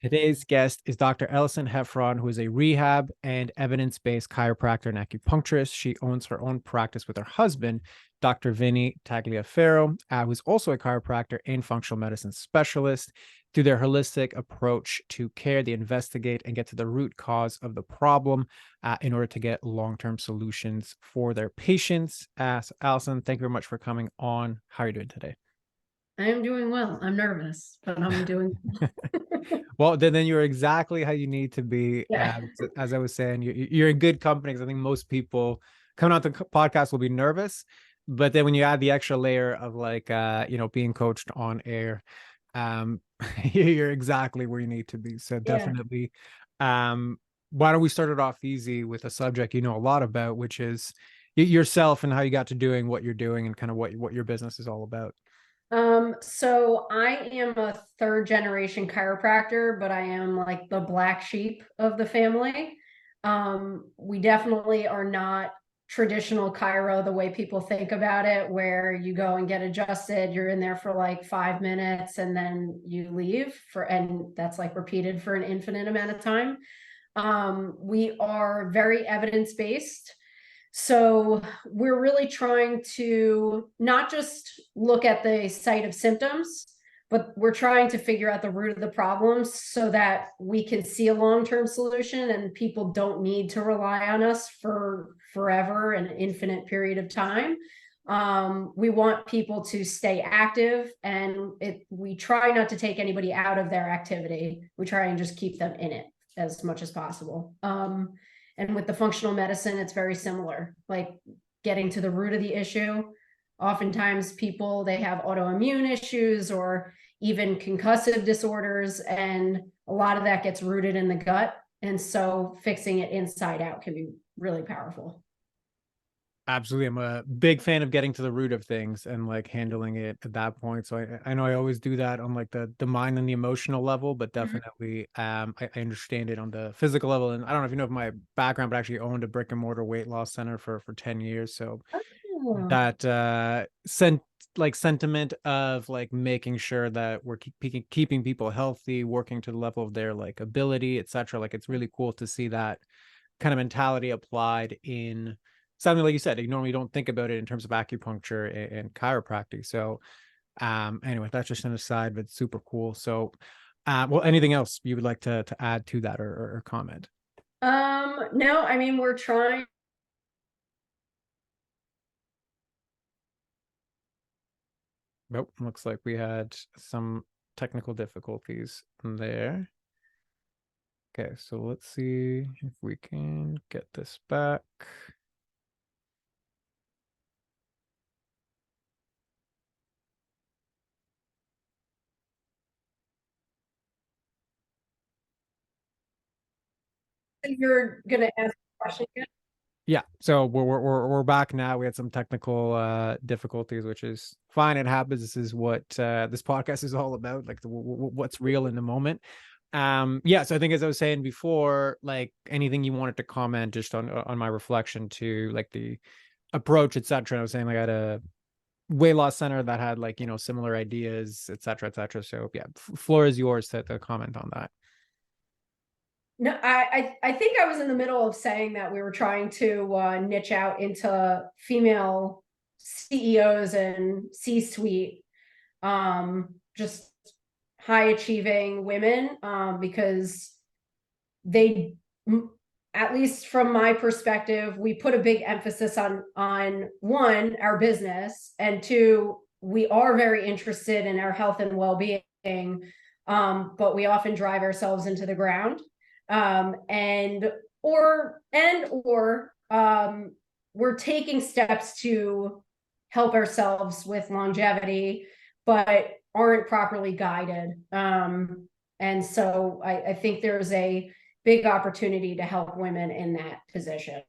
Today's guest is Dr. Allison Heffron, who is a rehab and evidence-based chiropractor and acupuncturist. She owns her own practice with her husband, Dr. Vinny Tagliaferro, who's also a chiropractor and functional medicine specialist. Through their holistic approach to care, they investigate and get to the root cause of the problem in order to get long-term solutions for their patients. So Allison, thank you very much for coming on. How are you doing today? I am doing well. I'm nervous, but I'm doing Well, then you're exactly how you need to be. yeah. As I was saying, you're in good company. 'Cause I think most people coming out the podcast will be nervous, but then when you add the extra layer of like, being coached on air, um, you're exactly where you need to be. So Yeah. definitely, um, why don't we start it off easy with a subject you know a lot about, which is yourself and how you got to doing what you're doing and kind of what your business is all about. So I am a third generation chiropractor, but I am like the black sheep of the family. We definitely are not traditional chiro the way people think about it, where you go and get adjusted, you're in there for like 5 minutes and then you leave and that's like repeated for an infinite amount of time. We are very evidence-based. So we're really trying to not just look at the site of symptoms, but we're trying to figure out the root of the problems so that we can see a long-term solution and people don't need to rely on us for forever, an infinite period of time. We want people to stay active, and we try not to take anybody out of their activity. We try and just keep them in it as much as possible. And with the functional medicine, it's very similar, like getting to the root of the issue. Oftentimes people, they have autoimmune issues or even concussive disorders, and a lot of that gets rooted in the gut. And so fixing it inside out can be really powerful. Absolutely. I'm a big fan of getting to the root of things and like handling it at that point. So I know I always do that on like the mind and the emotional level, but Mhm. definitely I understand it on the physical level. And I don't know if you know my background, but I actually owned a brick and mortar weight loss center for 10 years. So Oh, that sentiment of like making sure that we're keeping people healthy, working to the level of their like ability, etc. Like it's really cool to see that kind of mentality applied in something like you said. You normally don't think about it in terms of acupuncture and chiropractic. So anyway, that's just an aside, but super cool. So well, anything else you would like to add to that or comment? no, I mean, we're trying. Nope, looks like we had some technical difficulties there. Okay, so let's see if we can get this back. You're gonna ask a question again? Yeah, so we're back now. We had some technical difficulties, which is fine. It happens. This is what this podcast is all about, like what's real in the moment. Yeah, so I think as I was saying before, like anything you wanted to comment just on my reflection to like the approach, etc. I was saying like I had a weight loss center that had like similar ideas, etc., etc. So yeah, floor is yours to comment on that. No, I think I was in the middle of saying that we were trying to niche out into female CEOs and C-suite, just high achieving women, because they, at least from my perspective, we put a big emphasis on one, our business, and two, we are very interested in our health and well-being, but we often drive ourselves into the ground, and or we're taking steps to help ourselves with longevity, but aren't properly guided. And so I think there's a big opportunity to help women in that position.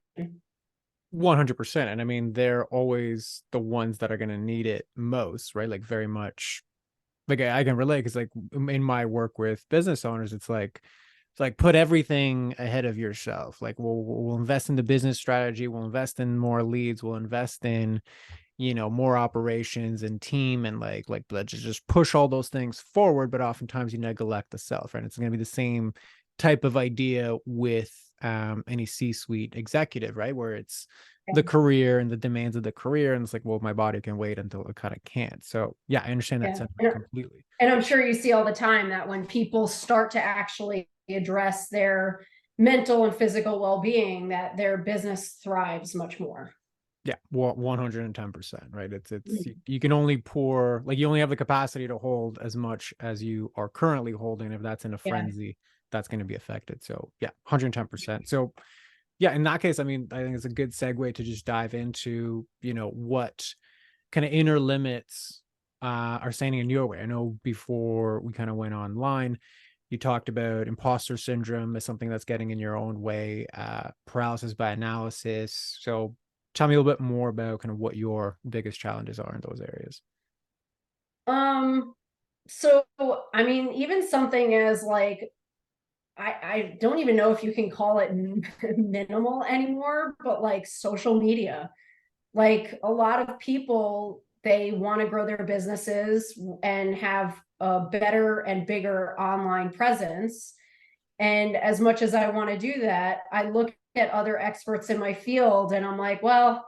100%. And I mean, they're always the ones that are going to need it most, right? Like very much like I can relate because like in my work with business owners, it's like put everything ahead of yourself. Like we'll invest in the business strategy, we'll invest in more leads, we'll invest in more operations and team and like let's just push all those things forward, but oftentimes you neglect the self, right? It's going to be the same type of idea with any C-suite executive, right? Where it's the career and the demands of the career, and it's like, well, my body can wait until it kind of can't. So yeah, I understand that Yeah. sentiment completely. And I'm sure you see all the time that when people start to actually address their mental and physical well-being, that their business thrives much more. Yeah, well, 110%, right? It's you can only pour, like, you only have the capacity to hold as much as you are currently holding. If that's in a Yeah. frenzy, that's going to be affected. So yeah, 110%. So yeah, in that case, I mean, I think it's a good segue to just dive into, what kind of inner limits are standing in your way. I know before we kind of went online, you talked about imposter syndrome as something that's getting in your own way, paralysis by analysis. So tell me a little bit more about kind of what your biggest challenges are in those areas. So I mean, even something as like, I don't even know if you can call it minimal anymore, but like social media. Like a lot of people, they want to grow their businesses and have a better and bigger online presence. And as much as I want to do that, I look at other experts in my field and I'm like, well,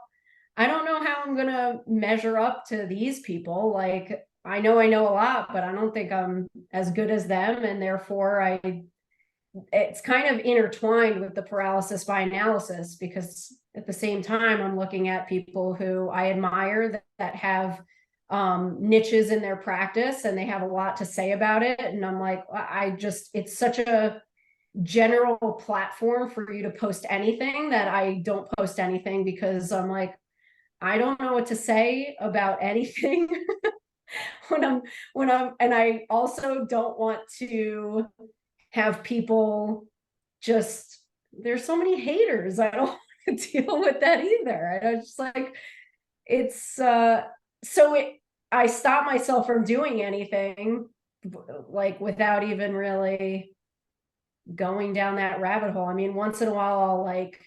I don't know how I'm going to measure up to these people. Like, I know a lot, but I don't think I'm as good as them. And therefore, it's kind of intertwined with the paralysis by analysis, because at the same time I'm looking at people who I admire that have niches in their practice and they have a lot to say about it, and I'm like, it's such a general platform for you to post anything that I don't post anything, because I'm like, I don't know what to say about anything and I also don't want to have people just, there's so many haters. I don't want to deal with that either. I just like, it's so it I stop myself from doing anything like without even really going down that rabbit hole. I mean, once in a while I'll like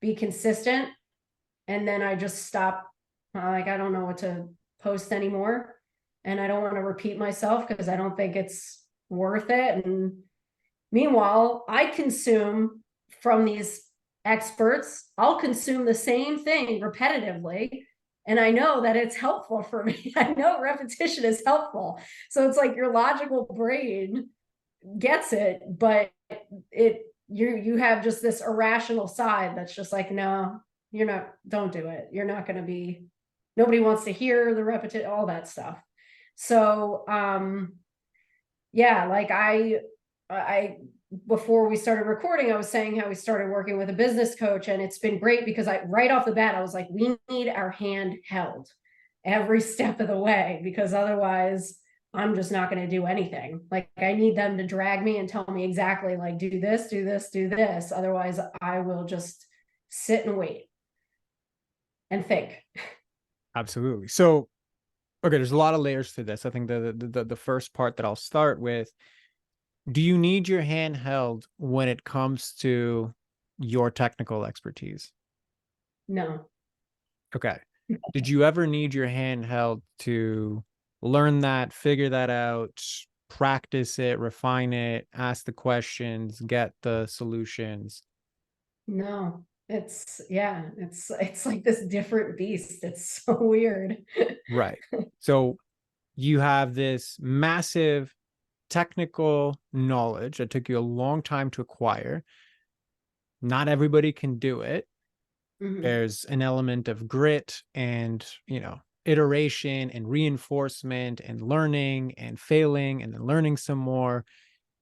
be consistent and then I just stop. Like, I don't know what to post anymore. And I don't want to repeat myself because I don't think it's worth it. And meanwhile, I consume from these experts, I'll consume the same thing repetitively. And I know that it's helpful for me. I know repetition is helpful. So it's like your logical brain gets it, but you have just this irrational side that's just like, no, you're not, don't do it. You're not going to be, nobody wants to hear the repetition, all that stuff. So yeah, like I before we started recording, I was saying how we started working with a business coach, and it's been great because right off the bat, I was like, we need our hand held every step of the way, because otherwise I'm just not going to do anything. Like, I need them to drag me and tell me exactly, like, do this, do this, do this. Otherwise I will just sit and wait and think. Absolutely. So, okay, there's a lot of layers to this. I think the first part that I'll start with, do you need your hand held when it comes to your technical expertise? No. Okay. Did you ever need your hand held to learn that, figure that out, practice it, refine it, ask the questions, get the solutions? No, it's like this different beast. It's so weird. Right. So you have this massive technical knowledge that took you a long time to acquire. Not everybody can do it. Mhm. There's an element of grit and, iteration and reinforcement and learning and failing and then learning some more.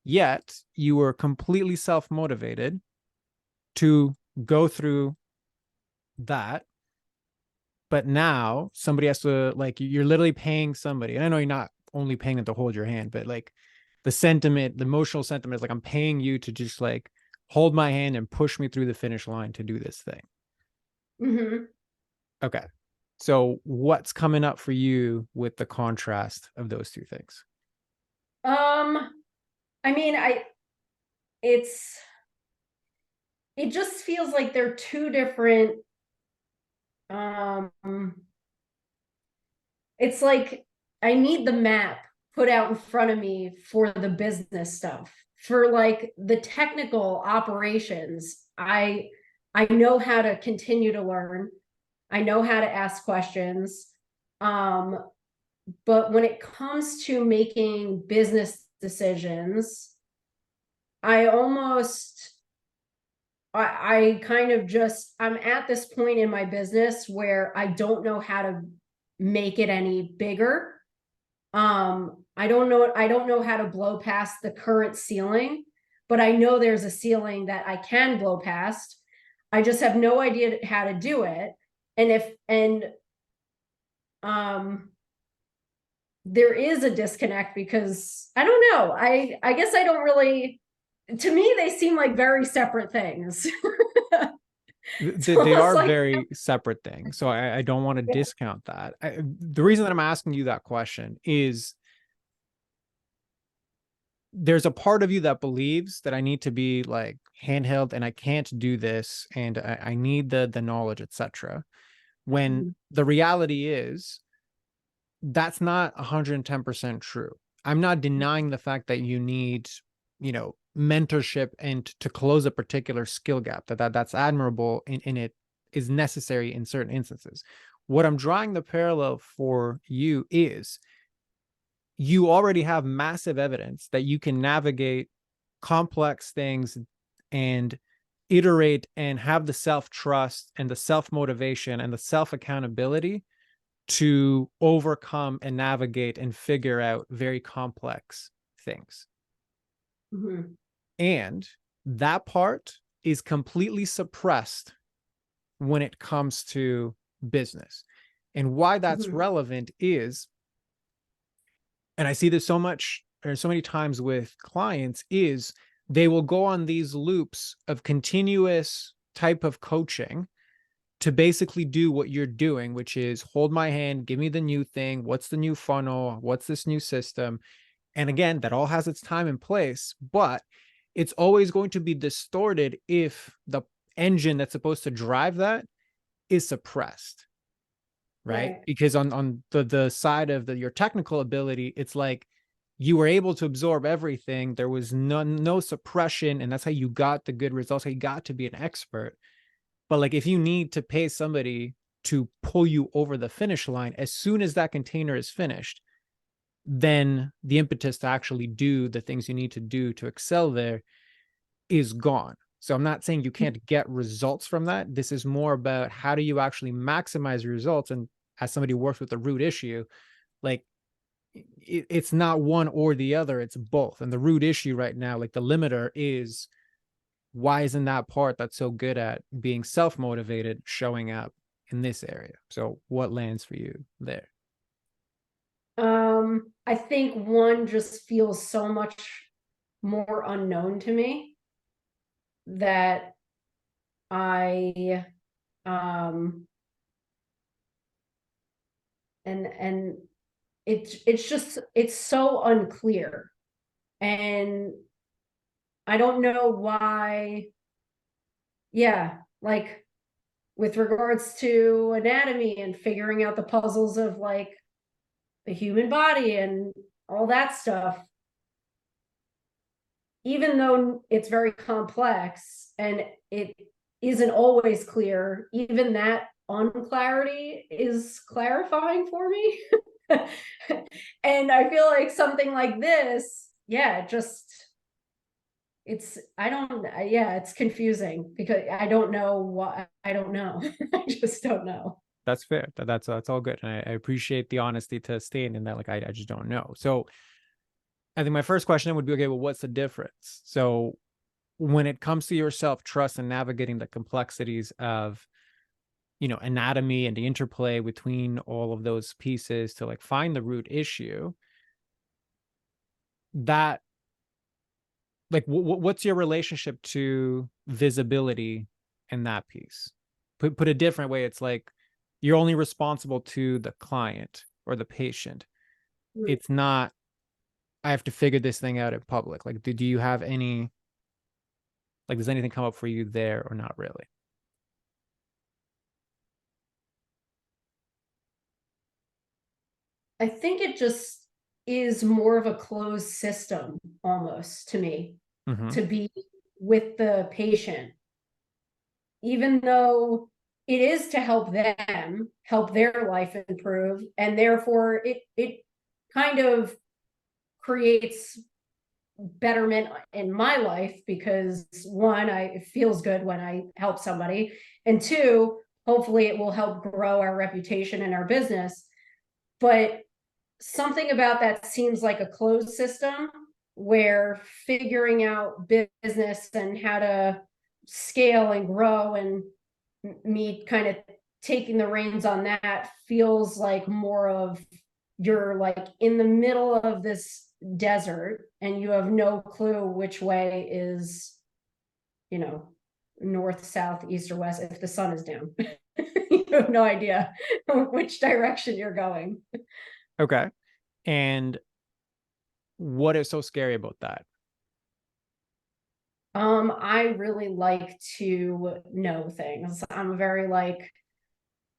Yet you were completely self-motivated to go through that. But now somebody has to, like, you're literally paying somebody. And I know you're not only paying them to hold your hand, but like the sentiment, the emotional sentiment is like, I'm paying you to just like hold my hand and push me through the finish line to do this thing. Mhm. Okay. So what's coming up for you with the contrast of those two things? Um, I mean, it's it just feels like they're two different um it's like I need the map put out in front of me for the business stuff. For like the technical operations, I know how to continue to learn. I know how to ask questions. Um, but when it comes to making business decisions, I almost I kind of just I'm at this point in my business where I don't know how to make it any bigger. I don't know how to blow past the current ceiling, but I know there's a ceiling that I can blow past. I just have no idea how to do it. And um there is a disconnect because I don't know. I guess I don't really, to me they seem like very separate things. It's They almost are like, very separate things. So I don't want to yeah. discount that. The reason that I'm asking you that question is there's a part of you that believes that I need to be like handheld and I can't do this and I need the knowledge, etc. When Mhm. the reality is that's not 110% true. I'm not denying the fact that you need, mentorship and to close a particular skill gap. That's admirable and it is necessary in certain instances. What I'm drawing the parallel for you is you already have massive evidence that you can navigate complex things and iterate and have the self-trust and the self-motivation and the self-accountability to overcome and navigate and figure out very complex things. Mhm. And that part is completely suppressed when it comes to business. And why that's Mhm. relevant is, and I see this so much or so many times with clients, is they will go on these loops of continuous type of coaching to basically do what you're doing, which is hold my hand, give me the new thing. What's the new funnel? What's this new system? And again, that all has its time and place, but it's always going to be distorted if the engine that's supposed to drive that is suppressed, right? Right. Because on the side of your technical ability, it's like you were able to absorb everything. There was no suppression, and that's how you got the good results, how you got to be an expert. But like if you need to pay somebody to pull you over the finish line, as soon as that container is finished, then the impetus to actually do the things you need to do to excel there is gone. So I'm not saying you can't get results from that. This is more about how do you actually maximize your results. And as somebody who works with the root issue, like it's not one or the other, it's both. And the root issue right now, like the limiter is why isn't that part that's so good at being self-motivated showing up in this area? So what lands for you there? I think one just feels so much more unknown to me that I um and it's just it's so unclear, and I don't know why. Yeah, like with regards to anatomy and figuring out the puzzles of like the human body and all that stuff, even though it's very complex and it isn't always clear, even that unclarity is clarifying for me. And I feel like something like this, yeah, just it's I don't yeah, it's confusing because I don't know what I don't know. I just don't know. That's fair. That's all good. And I appreciate the honesty to state in that, like, I just don't know. So I think my first question would be, okay, well, what's the difference? So when it comes to your self-trust and navigating the complexities of, anatomy and the interplay between all of those pieces to like find the root issue, that like what's your relationship to visibility in that piece? Put a different way, it's like you're only responsible to the client or the patient. It's not I have to figure this thing out in public. Like do you have any, like, does anything come up for you there or not really? I think it just is more of a closed system almost to me, Mm-hmm. to be with the patient, even though it is to help them, help their life improve, and therefore it kind of creates betterment in my life, because one, it feels good when I help somebody, and two, hopefully it will help grow our reputation and our business. But something about that seems like a closed system, where figuring out business and how to scale and grow, and me kind of taking the reins on that, feels like more of, you're like in the middle of this desert and you have no clue which way is, north, south, east, or west. If the sun is down, you have no idea which direction you're going. Okay. And what is so scary about that? I really like to know things. I'm very like,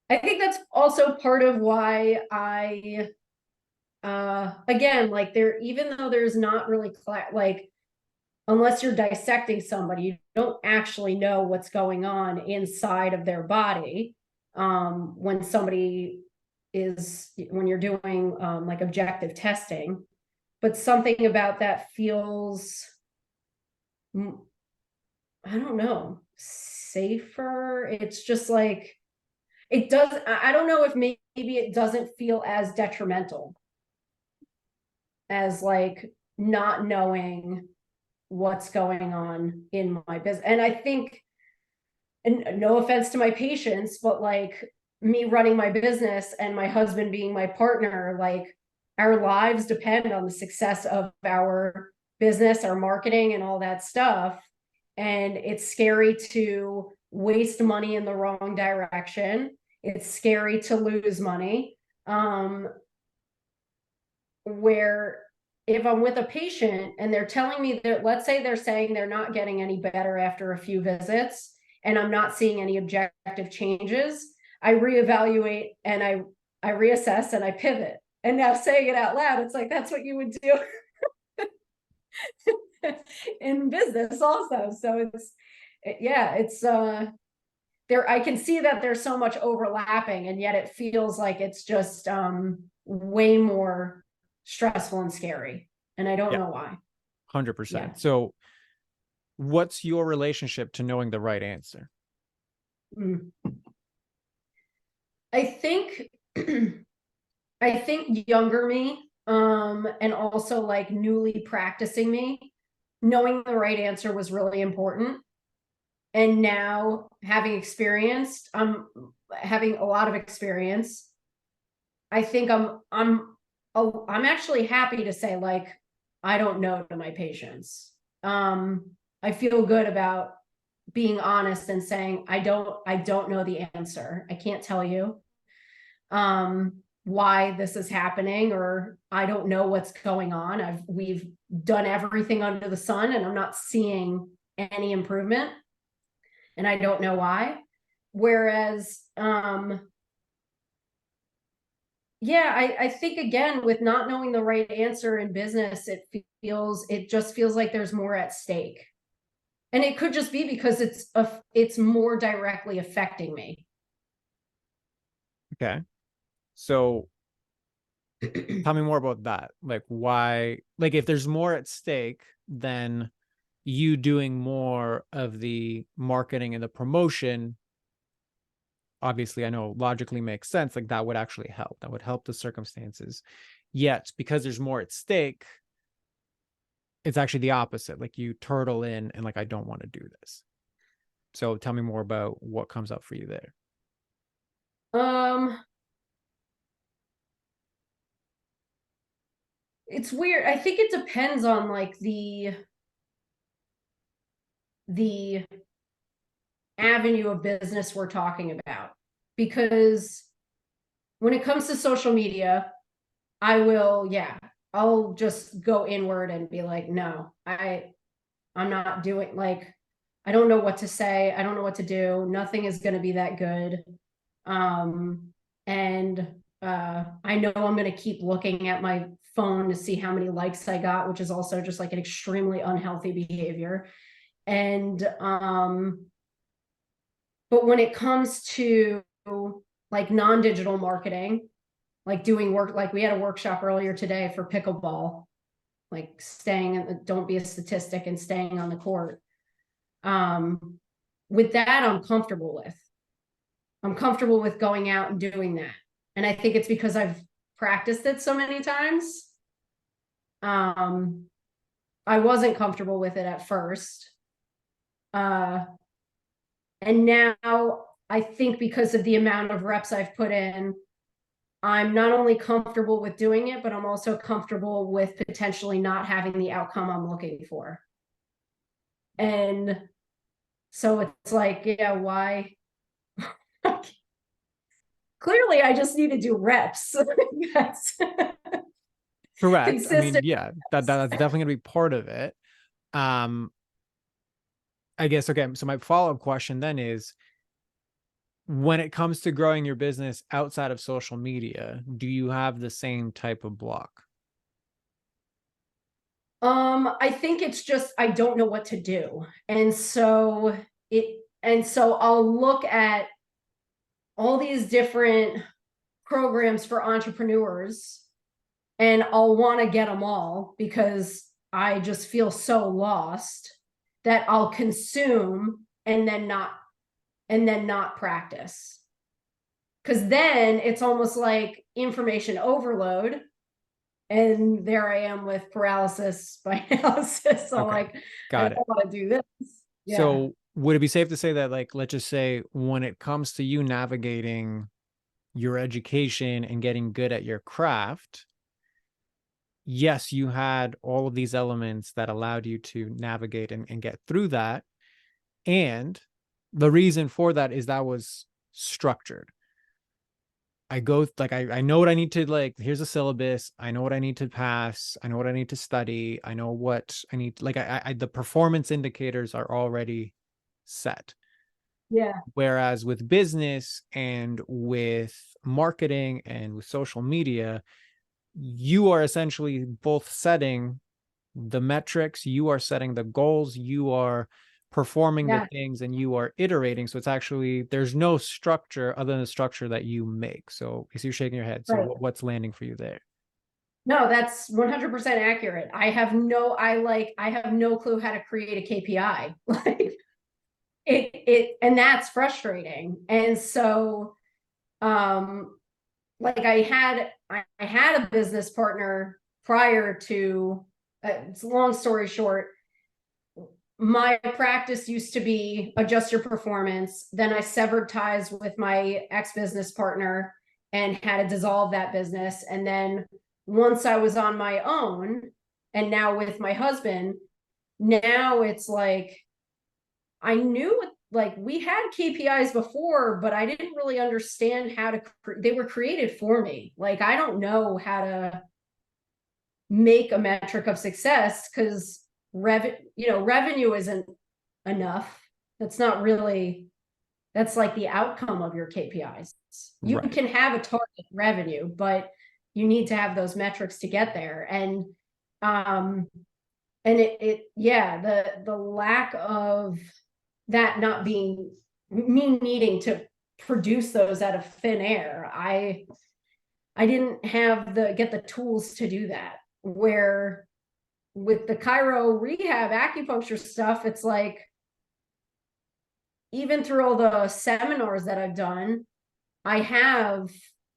I think that's also part of why I again, like, there, even though there's not really like, unless you're dissecting somebody, you don't actually know what's going on inside of their body. When you're doing like objective testing, but something about that feels, I don't know, safer. It's just like, it does, I don't know if maybe it doesn't feel as detrimental as like not knowing what's going on in my business. And I think, and no offense to my patients, but like, me running my business and my husband being my partner, like, our lives depend on the success of our business, our marketing, and all that stuff. And it's scary to waste money in the wrong direction. It's scary to lose money. Where if I'm with a patient and they're telling me that, let's say they're saying they're not getting any better after a few visits, and I'm not seeing any objective changes, I reevaluate and I reassess and I pivot. And now saying it out loud, it's like, that's what you would do in business also. So it's there, I can see that there's so much overlapping, and yet it feels like it's just way more stressful and scary, and I don't Yeah, know why. 100%. Yeah. So what's your relationship to knowing the right answer? Mm. I think I think younger me, and also like newly practicing me, knowing the right answer was really important. And now, having experienced, I'm having a lot of experience, I think I'm actually happy to say, like, I don't know to my patients. I feel good about being honest and saying, I don't know the answer. I can't tell you why this is happening, or I don't know what's going on. We've done everything under the sun and I'm not seeing any improvement, and I don't know why. Whereas yeah, I think, again, with not knowing the right answer in business, it just feels like there's more at stake. And it could just be because it's more directly affecting me. Okay. So tell me more about that. Like, why, like, if there's more at stake, then you doing more of the marketing and the promotion, obviously, I know logically makes sense. Like, that would actually help. That would help the circumstances. Yet, because there's more at stake, it's actually the opposite. Like, you turtle in and like, I don't want to do this. So tell me more about what comes up for you there. Um, it's weird. I think it depends on like the avenue of business we're talking about. Because when it comes to social media, I'll just go inward and be like, no, I'm not doing, like, I don't know what to say. I don't know what to do. Nothing is going to be that good. And I know I'm going to keep looking at my phone to see how many likes I got, which is also just like an extremely unhealthy behavior. And but when it comes to like non-digital marketing, like doing work, like we had a workshop earlier today for pickleball, like don't be a statistic and staying on the court. With that, I'm comfortable with. I'm comfortable with going out and doing that. And I think it's because I've practiced it so many times. I wasn't comfortable with it at first. And now I think because of the amount of reps I've put in, I'm not only comfortable with doing it, but I'm also comfortable with potentially not having the outcome I'm looking for. And so it's like, yeah, why? Clearly, I just need to do reps. Yes. Correct. I mean, Consistent. yeah, that's definitely gonna be part of it. I guess, okay, so my follow-up question then is, when it comes to growing your business outside of social media, do you have the same type of block? I think it's just I don't know what to do. And so I'll look at all these different programs for entrepreneurs and I'll want to get them all because I just feel so lost that I'll consume and then not practice. Because then it's almost like information overload. And there I am with paralysis by analysis. So Okay, like, I got it. don't want to do this. Yeah. So would it be safe to say that, like, let's just say when it comes to you navigating your education and getting good at your craft, yes, you had all of these elements that allowed you to navigate and get through that. And the reason for that is that was structured. I go like I know what I need to, like, here's a syllabus. I know what I need to pass. I know what I need to study. I know what I need, like I the performance indicators are already set. Yeah. Whereas with business and with marketing and with social media, you are essentially both setting the metrics, you are setting the goals, you are performing the Yeah. things, and you are iterating. So it's actually, there's no structure other than the structure that you make. So you're shaking your head. So Right. what's landing for you there? No, that's 100% accurate. I have no clue how to create a KPI. Like and that's frustrating. And so, like I had a business partner prior to, it's a long story short, my practice used to be adjust your performance. Then I severed ties with my ex-business partner and had to dissolve that business. And then once I was on my own and now with my husband, now it's like I knew like we had KPIs before, but I didn't really understand how to, they were created for me. Like, I don't know how to make a metric of success because revenue isn't enough. That's not really, that's like the outcome of your KPIs. You Right. can have a target revenue, but you need to have those metrics to get there. And the lack of that not being me needing to produce those out of thin air. I didn't have get the tools to do that. Where with the chiro rehab acupuncture stuff, it's like even through all the seminars that I've done, I've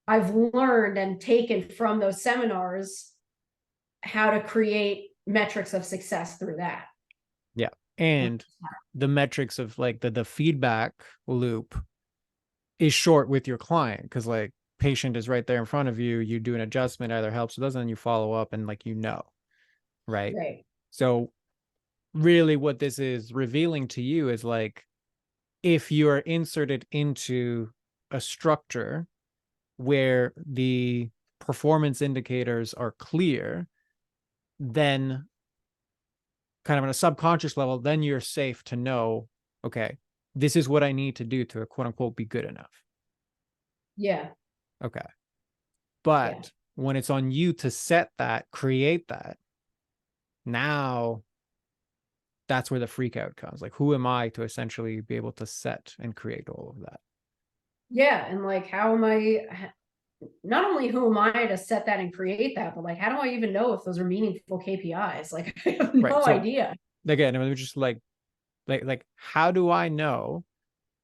learned and taken from those seminars how to create metrics of success through that. Yeah. And the metrics of like the feedback loop is short with your client, because like patient is right there in front of you, you do an adjustment, either helps or doesn't, and you follow up and like, right? Right. So really what this is revealing to you is like, if you are inserted into a structure where the performance indicators are clear, then kind of on a subconscious level, then you're safe to know, okay, this is what I need to do to quote unquote be good enough. Yeah. Okay. Yeah. But when it's on you to set that, create that, now that's where the freak out comes. Like, who am I to essentially be able to set and create all of that? Yeah. And like, how am I, not only who am I to set that and create that, but like, how do I even know if those are meaningful KPIs? Like, I have Right. no So idea. again, I mean, just like, how do I know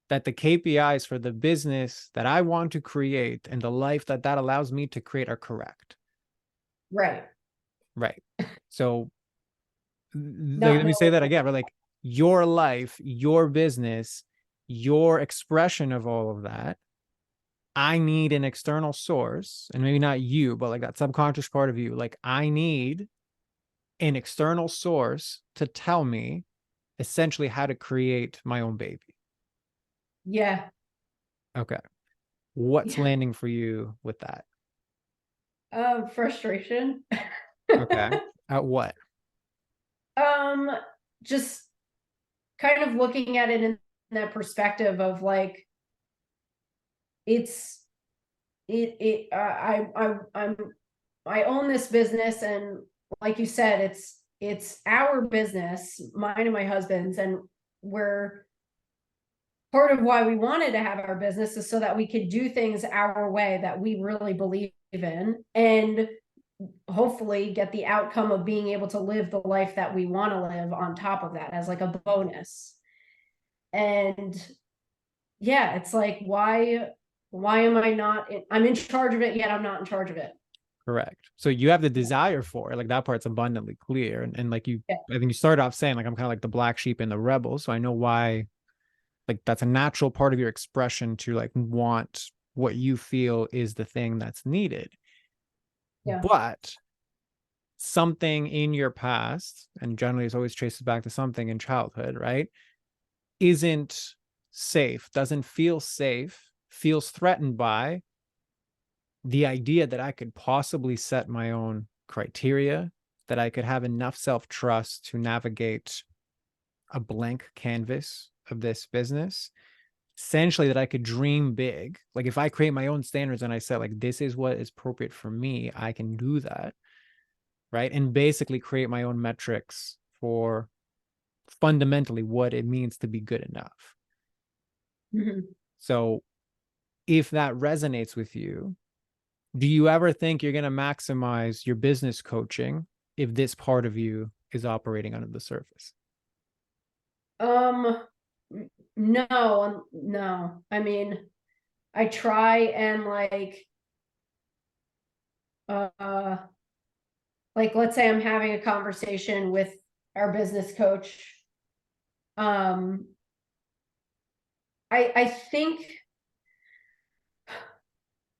that the KPIs for the business that I want to create and the life that that allows me to create are correct? Right. Right. So let Not me say knowing. that again. But like, your life, your business, your expression of all of that, I need an external source, and maybe not you, but like that subconscious part of you. Like, I need an external source to tell me essentially how to create my own baby. Yeah. Okay. What's Yeah. landing for you with that? Frustration. Okay. At what? um, just kind of looking at it in that perspective of like, it's, I own this business, and like you said, it's our business, mine and my husband's, and we're, part of why we wanted to have our business is so that we could do things our way that we really believe in, and hopefully get the outcome of being able to live the life that we want to live on top of that as like a bonus. And yeah, it's like, why am I not I'm in charge of it, yet I'm not in charge of it. Correct. So you have the desire for it. Like, that part's abundantly clear. And like you, Yeah. I think you started off saying, like, I'm kind of like the black sheep and the rebel. So I know why, like, that's a natural part of your expression to like want what you feel is the thing that's needed. Yeah. But something in your past, and generally it's always traces back to something in childhood, right? Isn't safe, doesn't feel safe, feels threatened by the idea that I could possibly set my own criteria, that I could have enough self-trust to navigate a blank canvas of this business. Essentially, that I could dream big. Like, if I create my own standards and I said, like, this is what is appropriate for me, I can do that. Right. And basically create my own metrics for fundamentally what it means to be good enough. Mhm. So if that resonates with you, do you ever think you're going to maximize your business coaching if this part of you is operating under the surface? Um, no, no. I mean, I try and uh, like, let's say I'm having a conversation with our business coach. Um, I think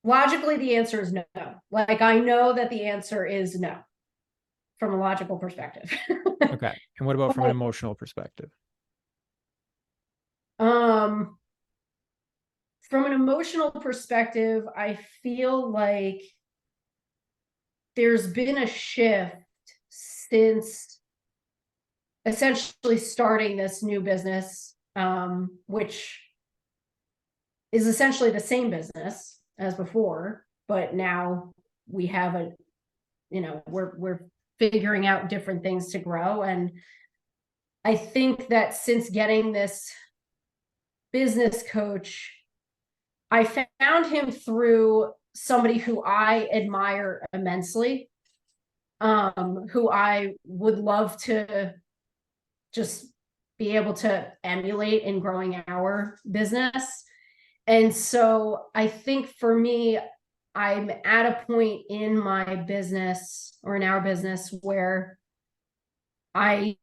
logically the answer is no. Like, I know that the answer is no from a logical perspective. Okay. And what about from an But, emotional perspective? um, from an emotional perspective, I feel like there's been a shift since essentially starting this new business, which is essentially the same business as before, but now we have a, we're figuring out different things to grow. And I think that since getting this business coach, I found him through somebody who I admire immensely, who I would love to just be able to emulate in growing our business. And so I think for me, I'm at a point in my business or in our business where I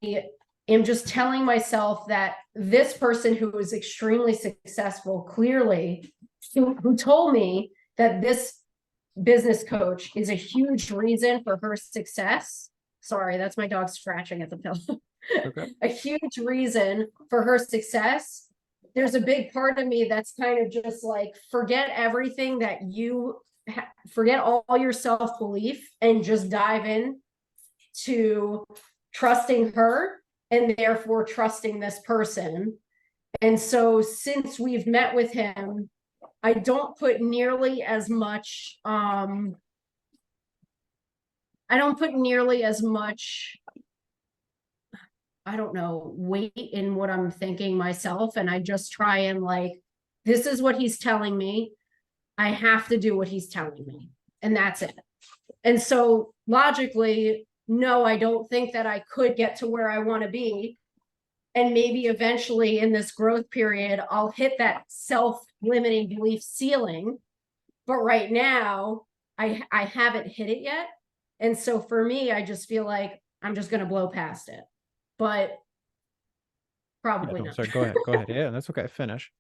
am just telling myself that this person who was extremely successful, clearly, who told me that this business coach is a huge reason for her success. Sorry, that's my dog scratching at the pillow. Okay. A huge reason for her success. There's a big part of me that's kind of just like, forget everything that you forget all your self-belief and just dive in to trusting her and therefore trusting this person. And so since we've met with him, I don't put nearly as much I don't put nearly as much, I don't know, weight in what I'm thinking myself. And I just try and like, this is what he's telling me. I have to do what he's telling me. And that's it. And so logically, no, I don't think that I could get to where I want to be. And maybe eventually in this growth period, I'll hit that self-limiting belief ceiling. But right now, I haven't hit it yet. And so for me, I just feel like I'm just going to blow past it. But probably not. Sorry, go ahead. Go ahead. Yeah, that's okay. Finish.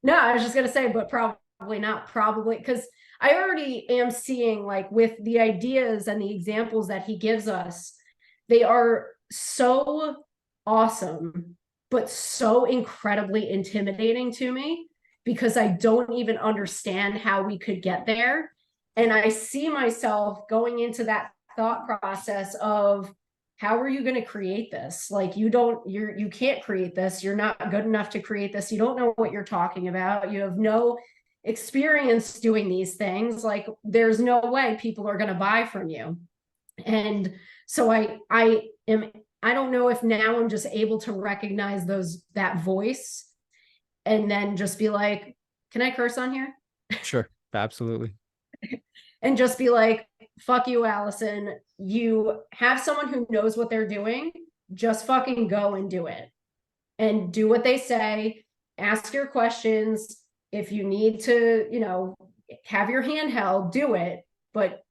No, I was just going to say, but probably not. Probably because I already am seeing, like, with the ideas and the examples that he gives us, they are so awesome, but so incredibly intimidating to me because I don't even understand how we could get there. And I see myself going into that thought process of, how are you going to create this? Like, you can't create this. You're not good enough to create this. You don't know what you're talking about. You have no experience doing these things. Like, there's no way people are going to buy from you. And so I don't know if now I'm just able to recognize that voice and then just be like, can I curse on here? Sure. Absolutely. And just be like, fuck you, Allison. You have someone who knows what they're doing. Just fucking go and do it. And do what they say. Ask your questions. If you need to, have your hand held, do it. But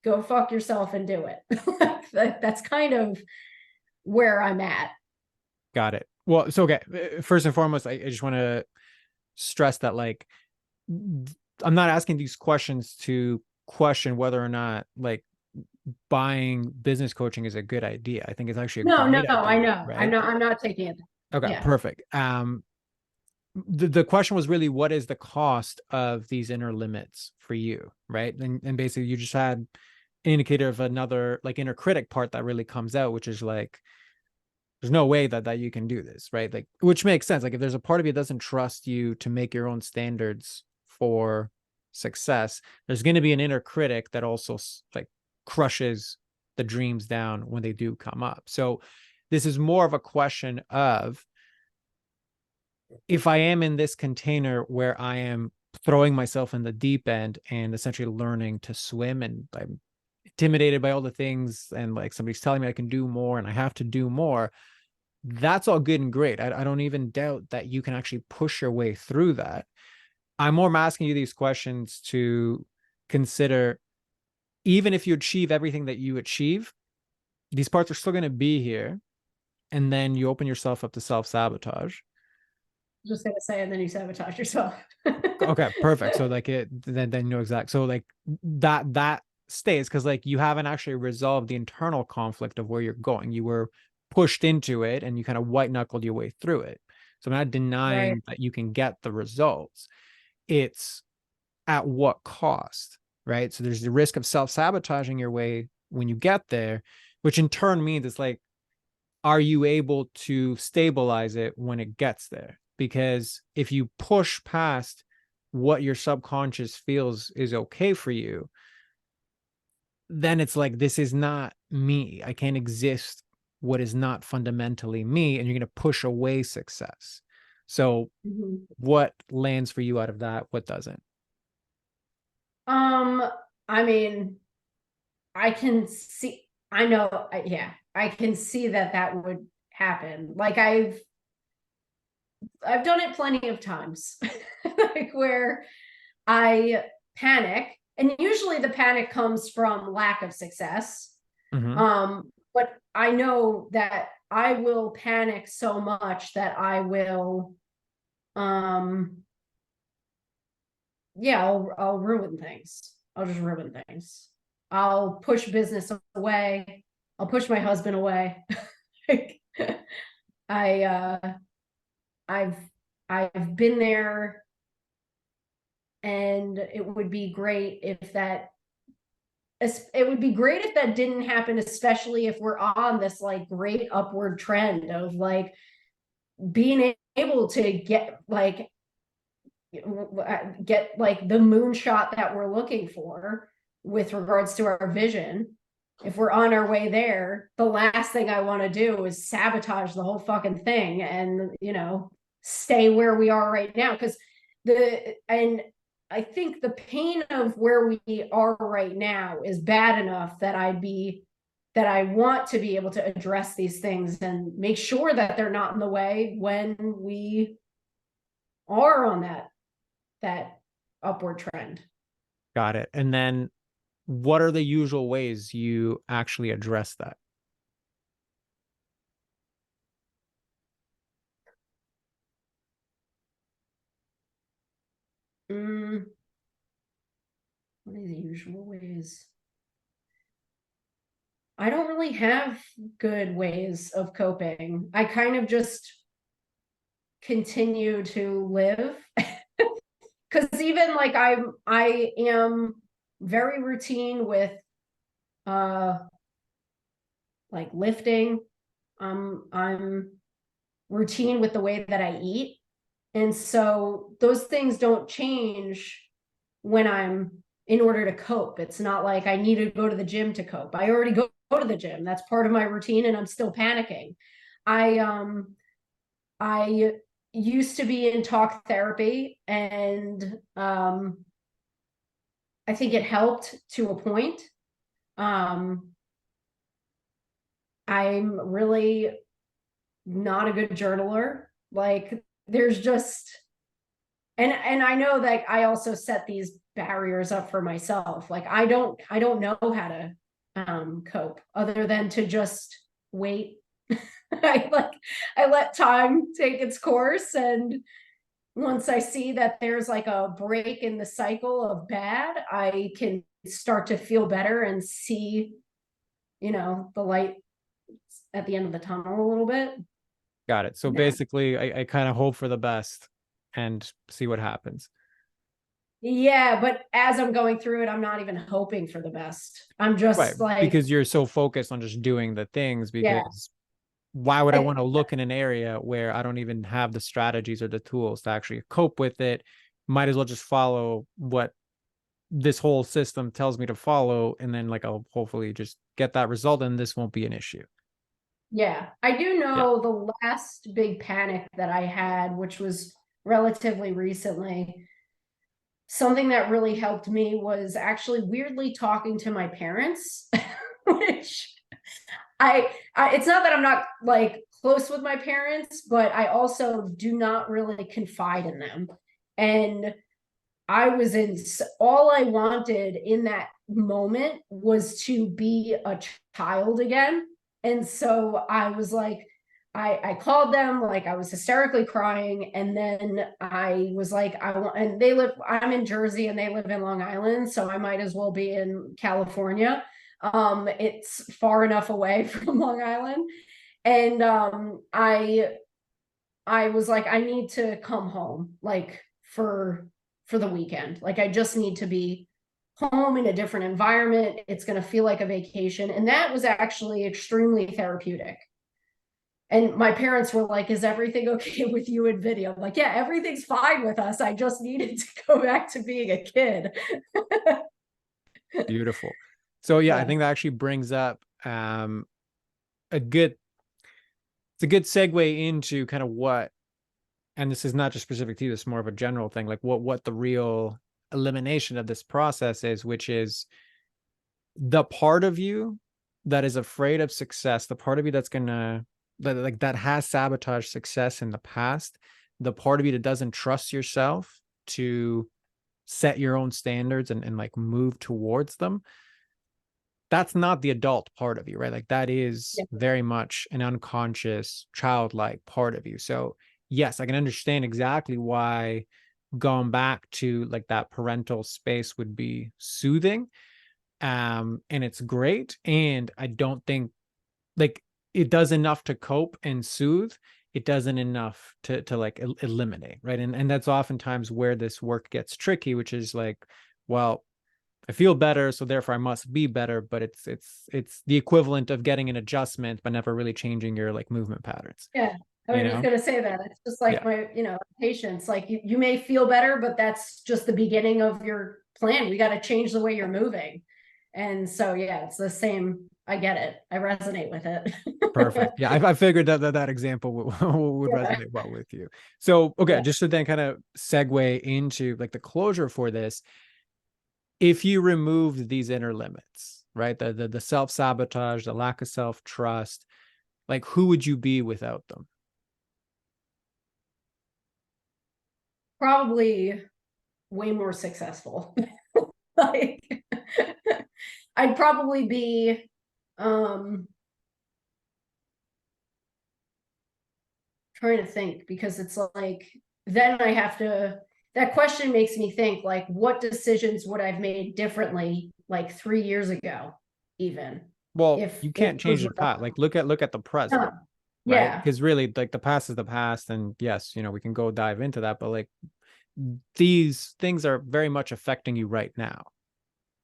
go fuck yourself and do it. That's kind of where I'm at. Got it. Well, so okay. First and foremost, I just want to stress that, like, I'm not asking these questions to question whether or not, like, buying business coaching is a good idea. I think it's actually a great idea, I know. right? I'm not taking it. Okay, Yeah. perfect. The question was really, what is the cost of these inner limits for you, right? And basically you just had an indicator of another, like, inner critic part that really comes out, which is like, there's no way that you can do this, right? Like, which makes sense. Like, if there's a part of you that doesn't trust you to make your own standards for success, there's going to be an inner critic that also, like, crushes the dreams down when they do come up. So this is more of a question of, if I am in this container where I am throwing myself in the deep end and essentially learning to swim, and I'm intimidated by all the things, and like somebody's telling me I can do more and I have to do more, that's all good and great. I don't even doubt that you can actually push your way through that. I'm more asking you these questions to consider, even if you achieve everything that you achieve, these parts are still going to be here. And then you open yourself up to self-sabotage. Just gonna say, and then you sabotage yourself. Okay, perfect. So like then you know exactly. So like that stays, because like you haven't actually resolved the internal conflict of where you're going. You were pushed into it and you kind of white knuckled your way through it. So I'm not denying Right. that you can get the results. It's at what cost, right? So there's the risk of self-sabotaging your way when you get there, which in turn means it's like, are you able to stabilize it when it gets there? Because if you push past what your subconscious feels is okay for you, then it's like, this is not me. I can't exist what is not fundamentally me, and you're going to push away success. So what lands for you out of that? What doesn't? I mean, I can see, I know, yeah, I can see that would happen. Like, I've done it plenty of times, like, where I panic, and usually the panic comes from lack of success. But I know that I will panic so much that I will, yeah, I'll ruin things. I'll just ruin things. I'll push business away. I'll push my husband away. I I've I've been there, and it would be great if that didn't happen, especially if we're on this like great upward trend of like being able to get like the moonshot that we're looking for with regards to our vision. if we're on our way there, the last thing I want to do is sabotage the whole fucking thing and, stay where we are right now. Because and I think the pain of where we are right now is bad enough that I want to be able to address these things and make sure that they're not in the way when we are on that upward trend. Got it. And then what are the usual ways you actually address that? What are the usual ways? I don't really have good ways of coping. I kind of just continue to live because even like I am very routine with like lifting. I'm routine with the way that I eat. And so those things don't change when I'm in order to cope. It's not like I need to go to the gym to cope. I already go to the gym. That's part of my routine and I'm still panicking. I used to be in talk therapy and I think it helped to a point. I'm really not a good journaler. Like there's just and I know that I also set these barriers up for myself. Like I don't know how to cope other than to just wait. I let time take its course, and once I see that there's like a break in the cycle of bad, I can start to feel better and see, the light at the end of the tunnel a little bit. Got it. So basically, I kind of hope for the best and see what happens. Yeah, but as I'm going through it, I'm not even hoping for the best. I'm Right. just like, Because you're so focused on just doing the things, yeah, because why would I I, want to look in an area where I don't even have the strategies or the tools to actually cope with it? Might as well just follow what this whole system tells me to follow, and then like I'll hopefully just get that result and this won't be an issue. yeah, I do Yeah. know the last big panic that I had, which was relatively recently, something that really helped me was actually weirdly talking to my parents, which it's not that I'm not like close with my parents, but I also do not really confide in them. And I was in all I wanted in that moment was to be a child again. And so I was like, I called them, like I was hysterically crying. And then I was like, and I'm in Jersey and they live in Long Island. So I might as well be in California. It's far enough away from Long Island. And I was like, I need to come home, like for the weekend. Like I just need to be home in a different environment. It's going to feel like a vacation. And that was actually extremely therapeutic. And my parents were like, is everything okay with you and Vinny? I'm like, yeah, everything's fine with us. I just needed to go back to being a kid. Beautiful. So yeah, I Yeah. think that actually brings up a good it's a good segue into kind of what, and this is not just specific to you, this is more of a general thing, like what the real elimination of this process is, which is the part of you that is afraid of success, the part of you that's gonna that has sabotaged success in the past, the part of you that doesn't trust yourself to set your own standards and like move towards them. That's not the adult part of you, right? Like that is Yeah. very much an unconscious, childlike part of you. So yes, I can understand exactly why going back to like that parental space would be soothing. And it's great. And I don't think like it does enough to cope and soothe. It doesn't enough to like eliminate, right? And that's oftentimes where this work gets tricky, which is like, well, I feel better, so therefore I must be better. But it's the equivalent of getting an adjustment, but never really changing your like movement patterns. Yeah. I You was just know? going to say that. It's just like Yeah. my, patients, like you may feel better, but that's just the beginning of your plan. We got to change the way you're moving. And so, yeah, it's the same. I get it. I resonate with it. Perfect. Yeah, I figured that example would Yeah. resonate well with you. So, okay, Yeah. just to then kind of segue into like the closure for this, if you removed these inner limits, right, the self-sabotage, the lack of self-trust, like who would you be without them? Probably way more successful. Like, I'd probably be, trying to think, because it's like, then I have to, that question makes me think, like, what decisions would I've made differently like 3 years ago, even Well, if you it can't change was the past. Like look at the present, yeah. right? Yeah. Because really, like the past is the past, and yes, we can go dive into that, but like these things are very much affecting you right now.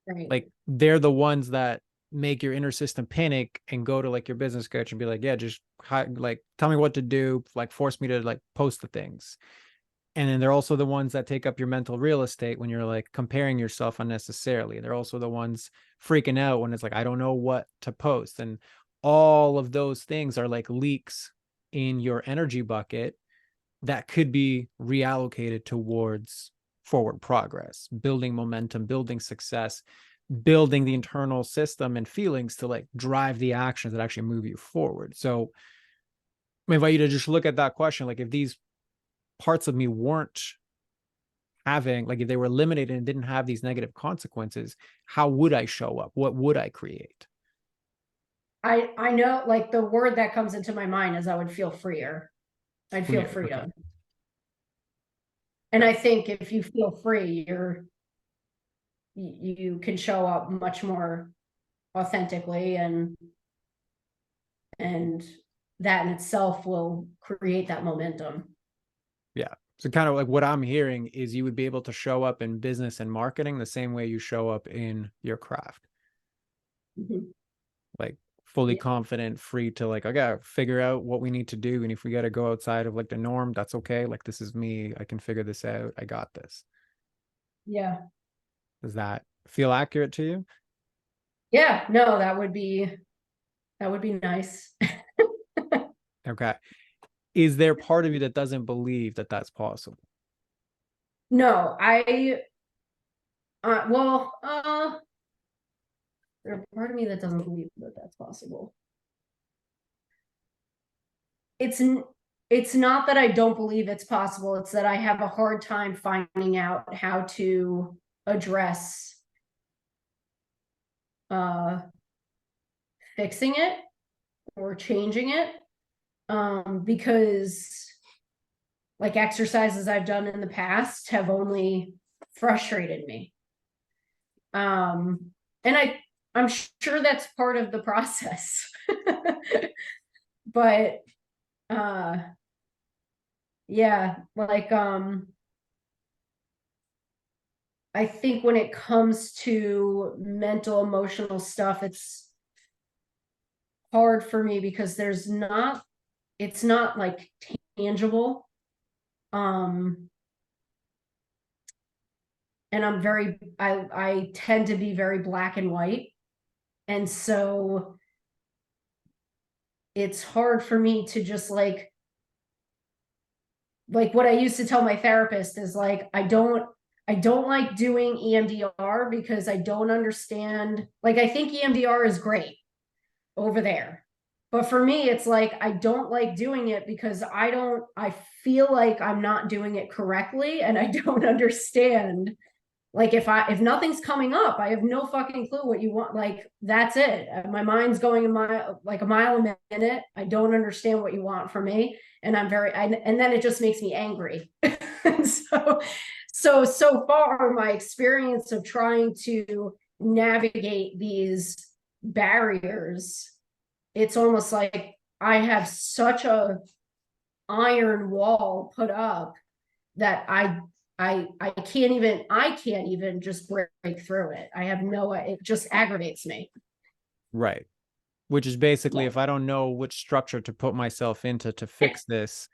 Right. Like they're the ones that make your inner system panic and go to like your business coach and be like, yeah, just like tell me what to do, like force me to like post the things. And then they're also the ones that take up your mental real estate when you're like comparing yourself unnecessarily. They're also the ones freaking out when it's like, I don't know what to post. And all of those things are like leaks in your energy bucket that could be reallocated towards forward progress, building momentum, building success, building the internal system and feelings to like drive the actions that actually move you forward. So I invite you to just look at that question. Like if these parts of me weren't having, like if they were eliminated and didn't have these negative consequences, how would I show up? What would I create? I know, like, the word that comes into my mind is I would feel freer. I'd feel Freer. Okay. freedom. And Okay. I think if you feel free, you can show up much more authentically, and that in itself will create that momentum. Yeah. So kind of like what I'm hearing is you would be able to show up in business and marketing the same way you show up in your craft. Mhm. Like fully Yeah. confident, free to like, okay, figure out what we need to do. And if we got to go outside of like the norm, that's okay. Like this is me. I can figure this out. I got this. Yeah. Does that feel accurate to you? Yeah. No, that would be nice. Okay. Is there part of you that doesn't believe that that's possible? No, well, there's a part of me that doesn't believe that that's possible. It's it's not that I don't believe it's possible. It's that I have a hard time finding out how to address uh fixing it or changing it. Because like exercises I've done in the past have only frustrated me. And I'm sure that's part of the process. But uh yeah, like I think when it comes to mental emotional stuff, it's hard for me because it's not like tangible. Um and I tend to be very black and white. And so it's hard for me to just like what I used to tell my therapist is like, I don't like doing EMDR because I don't understand. Like, I think EMDR is great over there. But for me, it's like, I don't like doing it because I feel like I'm not doing it correctly and I don't understand. Like if nothing's coming up, I have no fucking clue what you want. Like that's it. My mind's going a mile a minute. I don't understand what you want from me, and and then it just makes me angry. And so far, my experience of trying to navigate these barriers, it's almost like I have such a iron wall put up that I can't even just break through it. I have no, it just aggravates me. Right. Which is basically Yeah. if I don't know which structure to put myself into to fix this,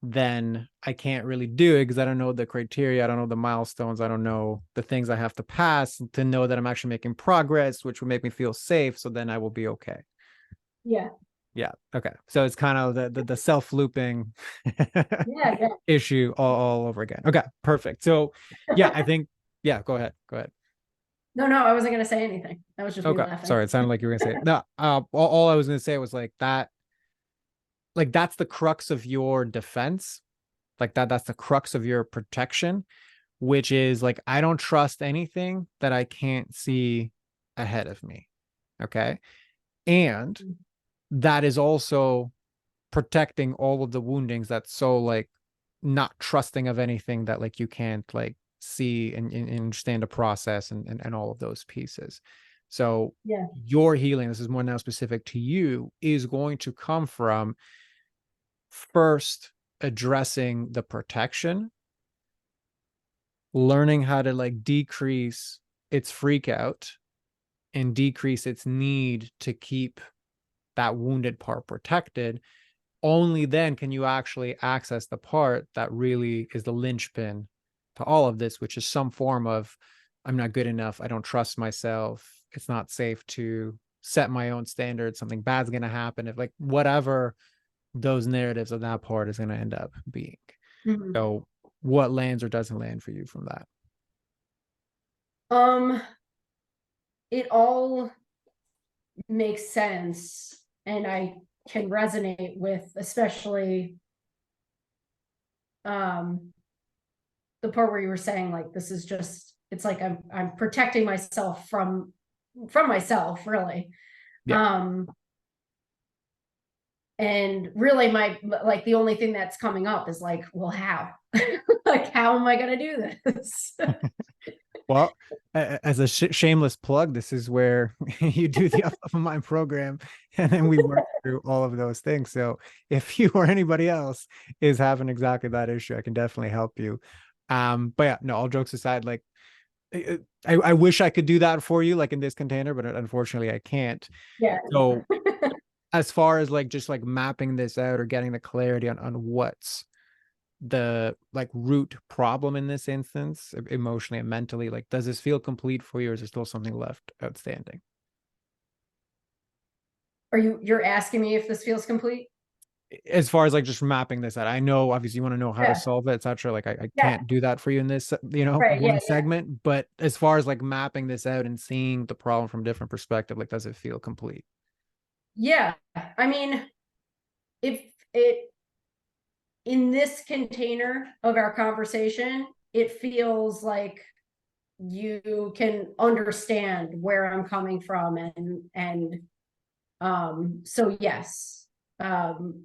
then I can't really do it because I don't know the criteria, I don't know the milestones, I don't know the things I have to pass to know that I'm actually making progress, which will make me feel safe. So then I will be okay. Yeah. Yeah. Okay. So it's kind of the self looping Yeah. issue all over again. Okay. Perfect. So yeah, I think, yeah, go ahead. Go ahead. No, I wasn't going to say anything. That was just me Okay. laughing. Sorry. It sounded like you were going to say it. No, all I was going to say was like that, like that's the crux of your defense. Like that's the crux of your protection, which is like, I don't trust anything that I can't see ahead of me. Okay. And that is also protecting all of the woundings that's so like not trusting of anything that like you can't like see and understand the process and all of those pieces. So Yeah. your healing, this is more now specific to you, is going to come from first addressing the protection, learning how to like decrease its freak out and decrease its need to keep that wounded part protected. Only then can you actually access the part that really is the linchpin to all of this, which is some form of I'm not good enough, I don't trust myself, it's not safe to set my own standards, something bad's going to happen, if like whatever those narratives of that part is going to end up being. Mhm. So what lands or doesn't land for you from that? Um, it all makes sense, and I can resonate with, especially the part where you were saying like this is just, it's like I'm protecting myself from myself, really. Yeah. Um and really my, like the only thing that's coming up is like, well, how? Like, how am I going to do this? Well, as a shameless plug, this is where you do the Up of Mind program, and then we work through all of those things. So if you or anybody else is having exactly that issue, I can definitely help you. But yeah, no, all jokes aside, like I wish I could do that for you, like in this container, but unfortunately I can't. Yeah. So as far as like just like mapping this out or getting the clarity on what's the like root problem in this instance, emotionally and mentally, like does this feel complete for you, or is there still something left outstanding? You're asking me if this feels complete? As far as like just mapping this out, I know obviously you want to know how to Yeah. solve it, etc. Like I Yeah. can't do that for you in this, Right. Yeah. one segment, but as far as like mapping this out and seeing the problem from a different perspective, like does it feel complete? Yeah. I mean, if it, in this container of our conversation, it feels like you can understand where I'm coming from, and so yes. And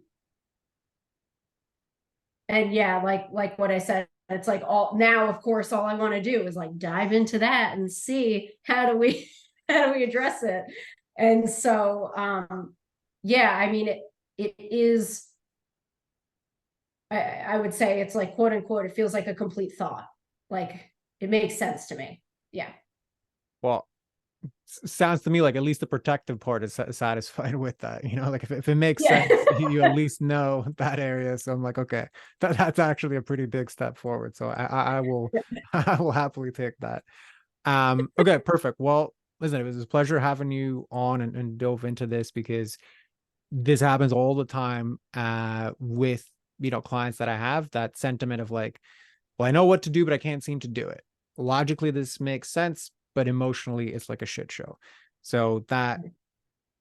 yeah, like what I said, it's like, all now, of course, all I want to do is like dive into that and see how do we how do we address it. And so yeah, I mean, it is, I would say it's like, quote unquote, it feels like a complete thought. Like, it makes sense to me. Yeah. Well, sounds to me like at least the protective part is satisfied with that, like if it makes Yeah. sense, you at least know that area. So I'm like, okay, that's actually a pretty big step forward. So I will I will happily take that. Okay, perfect. Well, listen, it was a pleasure having you on and dove into this, because this happens all the time with clients that I have, that sentiment of like, well, I know what to do, but I can't seem to do it. Logically, this makes sense, but emotionally, it's like a shit show. So that,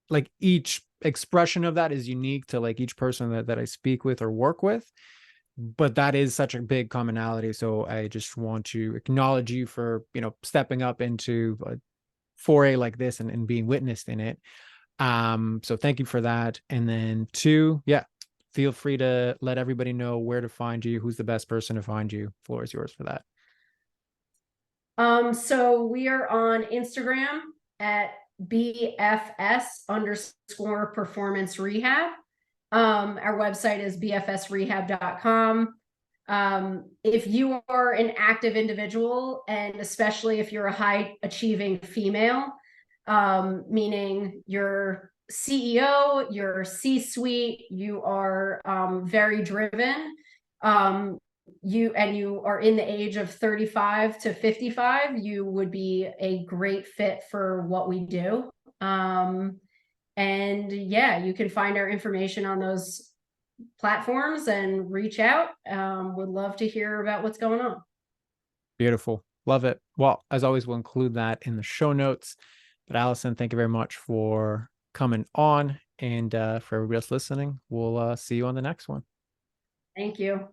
like, each expression of that is unique to like each person that I speak with or work with. But that is such a big commonality. So I just want to acknowledge you for, stepping up into a foray like this and being witnessed in it. So thank you for that. And then two, yeah, feel free to let everybody know where to find you, who's the best person to find you. Floor is yours for that. So we are on Instagram at BFS_performance rehab. Our website is bfsrehab.com. If you are an active individual, and especially if you're a high achieving female, meaning you're CEO, you're C-suite, you are very driven, you are in the age of 35 to 55, you would be a great fit for what we do. And yeah, you can find our information on those platforms and reach out. Would love to hear about what's going on. Beautiful. Love it. Well, as always, we'll include that in the show notes. But Allison, thank you very much for coming on. And for everybody else listening, we'll see you on the next one. Thank you.